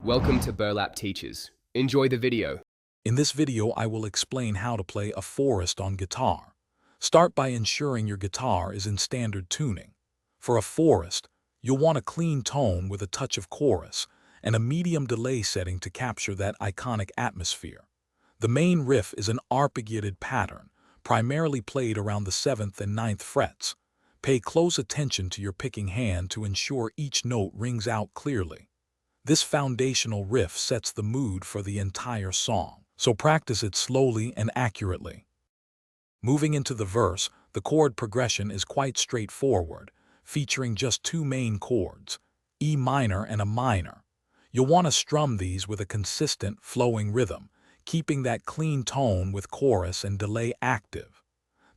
Welcome to Burlap Teachers. Enjoy the video. In this video, I will explain how to play a forest on guitar. Start by ensuring your guitar is in standard tuning. For a forest, you'll want a clean tone with a touch of chorus and a medium delay setting to capture that iconic atmosphere. The main riff is an arpeggiated pattern, primarily played around the 7th and 9th frets. Pay close attention to your picking hand to ensure each note rings out clearly. This foundational riff sets the mood for the entire song, so practice it slowly and accurately. Moving into the verse, the chord progression is quite straightforward, featuring just two main chords, E minor and a minor. You'll want to strum these with a consistent, flowing rhythm, keeping that clean tone with chorus and delay active.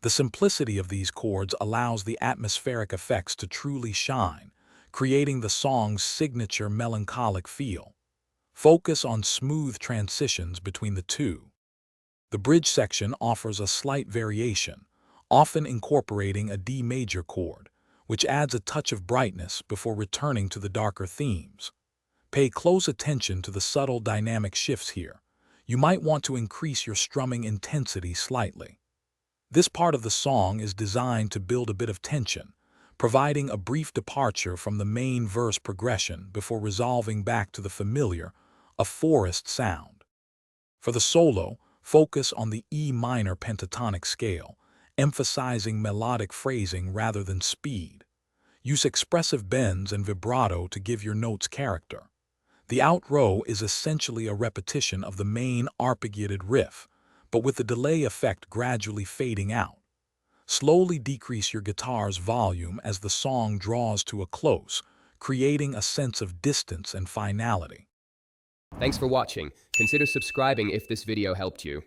The simplicity of these chords allows the atmospheric effects to truly shine, creating the song's signature melancholic feel. Focus on smooth transitions between the two. The bridge section offers a slight variation, often incorporating a D major chord, which adds a touch of brightness before returning to the darker themes. Pay close attention to the subtle dynamic shifts here. You might want to increase your strumming intensity slightly. This part of the song is designed to build a bit of tension, providing a brief departure from the main verse progression before resolving back to the familiar, a forest sound. For the solo, focus on the E minor pentatonic scale, emphasizing melodic phrasing rather than speed. Use expressive bends and vibrato to give your notes character. The outro is essentially a repetition of the main arpeggiated riff, but with the delay effect gradually fading out. Slowly decrease your guitar's volume as the song draws to a close, creating a sense of distance and finality. Thanks for watching. Consider subscribing if this video helped you.